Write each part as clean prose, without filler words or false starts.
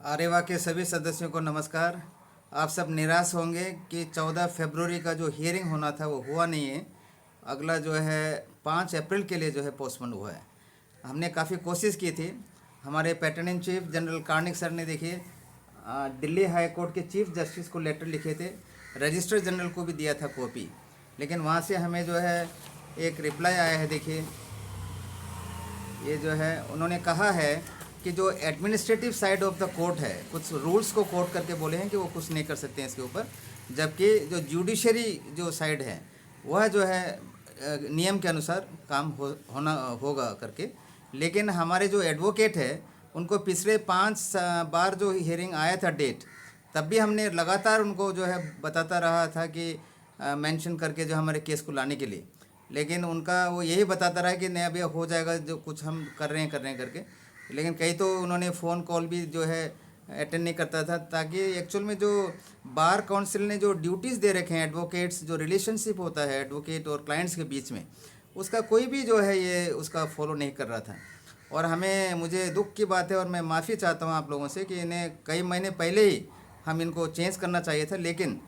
आरेवा के सभी सदस्यों को नमस्कार। आप सब निराश होंगे कि 14 फरवरी का जो हियरिंग होना था वो हुआ नहीं है। अगला जो है 5 अप्रैल के लिए जो है पोस्टपोन हुआ है। हमने काफ़ी कोशिश की थी। हमारे pattern in chief general Karnik sir ने देखिए दिल्ली हाई कोर्ट के चीफ जस्टिस को लेटर लिखे थे, रजिस्ट्रार जनरल को भी दिया था कॉपी, लेकिन वहाँ से हमें जो है एक रिप्लाई आया है। देखिए ये जो है उन्होंने कहा है कि जो administrative side of the court है, कुछ रूल्स को कोट करके बोले हैं कि वो कुछ नहीं कर सकते हैं इसके ऊपर, जबकि जो जुडिशरी जो साइड है वह जो है नियम के अनुसार काम होना होगा करके। लेकिन हमारे जो एडवोकेट है उनको पिछले 5 बार जो हियरिंग आया था डेट, तब भी हमने लगातार उनको जो है बताता रहा था कि मेंशन करके जो हमारे केस को लाने के लिए, लेकिन उनका वो यही बताता रहा कि नहीं अभी हो जाएगा, जो कुछ हम कर रहे हैं करके। लेकिन कई तो उन्होंने फ़ोन कॉल भी जो है अटेंड नहीं करता था, ताकि एक्चुअल में जो बार काउंसिल ने जो ड्यूटीज़ दे रखे हैं एडवोकेट्स, जो रिलेशनशिप होता है एडवोकेट और क्लाइंट्स के बीच में, उसका कोई भी जो है ये उसका फॉलो नहीं कर रहा था। और मुझे दुख की बात है और मैं माफ़ी चाहता हूँ आप लोगों से कि इन्हें कई महीने पहले ही हम इनको चेंज करना चाहिए था, लेकिन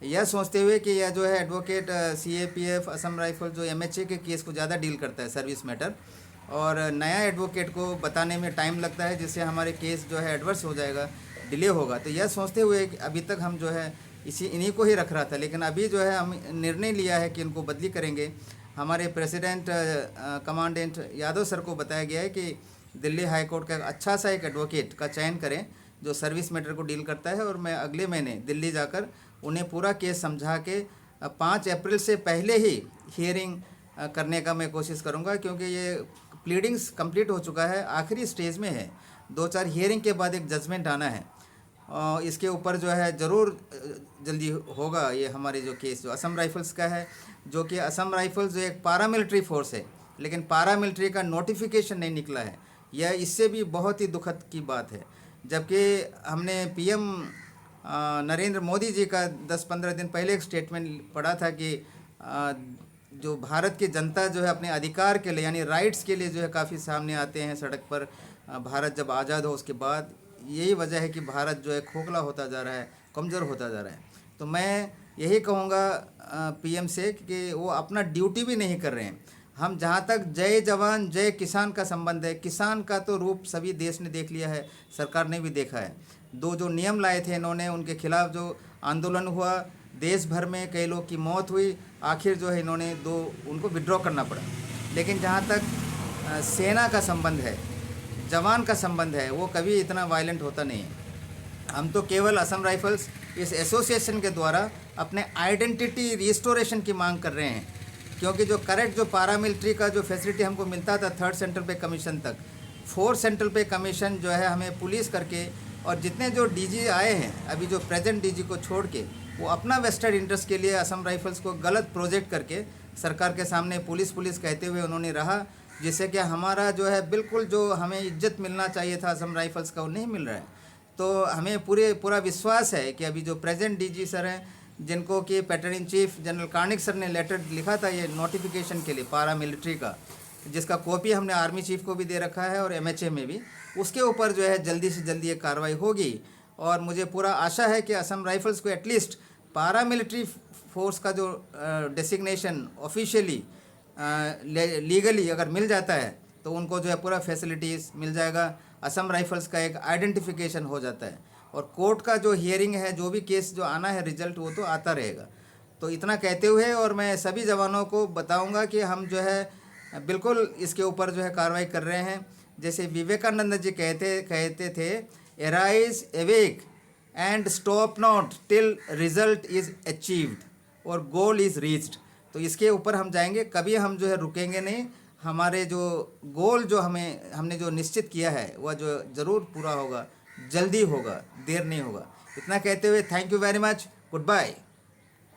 यह सोचते हुए कि यह जो है एडवोकेट CAPF असम राइफल जो MHA के केस को ज़्यादा डील करता है सर्विस मैटर, और नया एडवोकेट को बताने में टाइम लगता है, जिससे हमारे केस जो है एडवर्स हो जाएगा, डिले होगा। तो यह सोचते हुए कि अभी तक हम जो है इन्हीं को ही रख रहा था, लेकिन अभी जो है हम निर्णय लिया है कि इनको बदली करेंगे। हमारे प्रेसिडेंट कमांडेंट यादव सर को बताया गया है कि दिल्ली हाई कोर्ट का अच्छा सा एक एडवोकेट का चयन करें जो सर्विस मैटर को डील करता है, और मैं अगले महीने दिल्ली जाकर उन्हें पूरा केस समझा के 5 अप्रैल से पहले ही हियरिंग करने का मैं कोशिश करूंगा, क्योंकि ये प्लीडिंग्स कंप्लीट हो चुका है, आखिरी स्टेज में है। 2-4 हियरिंग के बाद एक जजमेंट आना है, और इसके ऊपर जो है ज़रूर जल्दी होगा। ये हमारे जो केस जो असम राइफल्स का है, जो कि असम राइफल्स जो एक पारामिलिट्री फोर्स है, लेकिन पारामिलिट्री का नोटिफिकेशन नहीं निकला है। यह इससे भी बहुत ही दुखद की बात है, जबकि हमने PM नरेंद्र मोदी जी का 10-15 दिन पहले एक स्टेटमेंट पढ़ा था कि जो भारत की जनता जो है अपने अधिकार के लिए यानी राइट्स के लिए जो है काफ़ी सामने आते हैं सड़क पर। भारत जब आज़ाद हो उसके बाद यही वजह है कि भारत जो है खोखला होता जा रहा है, कमज़ोर होता जा रहा है। तो मैं यही कहूँगा PM से कि वो अपना ड्यूटी भी नहीं कर रहे हैं। हम जहाँ तक जय जवान जय किसान का संबंध है, किसान का तो रूप सभी देश ने देख लिया है, सरकार ने भी देखा है। जो नियम लाए थे इन्होंने, उनके खिलाफ जो आंदोलन हुआ, देश भर में कई लोग की मौत हुई, आखिर जो है इन्होंने उनको विड्रॉ करना पड़ा। लेकिन जहाँ तक सेना का संबंध है, जवान का संबंध है, वो कभी इतना वायलेंट होता नहीं है। हम तो केवल असम राइफल्स इस एसोसिएशन के द्वारा अपने आइडेंटिटी रिस्टोरेशन की मांग कर रहे हैं, क्योंकि जो करेक्ट जो पारामिलिट्री का जो फैसिलिटी हमको मिलता था 3rd सेंट्रल पे कमीशन तक, 4th सेंट्रल पे कमीशन जो है हमें पुलिस करके, और जितने जो DG आए हैं अभी जो प्रेजेंट DG को छोड़ के, वो अपना वेस्टेड इंटरेस्ट के लिए असम राइफल्स को गलत प्रोजेक्ट करके सरकार के सामने पुलिस कहते हुए उन्होंने रहा, जिससे कि हमारा जो है बिल्कुल जो हमें इज्जत मिलना चाहिए था असम राइफल्स का, वो नहीं मिल रहा है। तो हमें पूरा विश्वास है कि अभी जो प्रेजेंट DG सर हैं, जिनको कि pattern in chief general Karnik sir ने लेटर लिखा था ये नोटिफिकेशन के लिए पारामिलिट्री का, जिसका कॉपी हमने आर्मी चीफ को भी दे रखा है और MHA में भी, उसके ऊपर जो है जल्दी से जल्दी ये कार्रवाई होगी। और मुझे पूरा आशा है कि असम राइफल्स को एटलीस्ट पारामिलिट्री फोर्स का जो डेसिग्नेशन ऑफिशियली लीगली अगर मिल जाता है तो उनको जो है पूरा फैसिलिटीज़ मिल जाएगा, असम राइफल्स का एक आइडेंटिफिकेशन हो जाता है, और कोर्ट का जो हियरिंग है, जो भी केस जो आना है रिजल्ट, वो तो आता रहेगा। तो इतना कहते हुए, और मैं सभी जवानों को बताऊंगा कि हम जो है बिल्कुल इसके ऊपर जो है कार्रवाई कर रहे हैं। जैसे विवेकानंद जी कहते थे, arise awake and stop not till result is achieved और गोल इज़ रीच्ड। तो इसके ऊपर हम जाएंगे, कभी हम जो है रुकेंगे नहीं। हमारे जो गोल जो हमने जो निश्चित किया है वह जो ज़रूर पूरा होगा, जल्दी होगा, देर नहीं होगा। इतना कहते हुए thank you very much, good bye.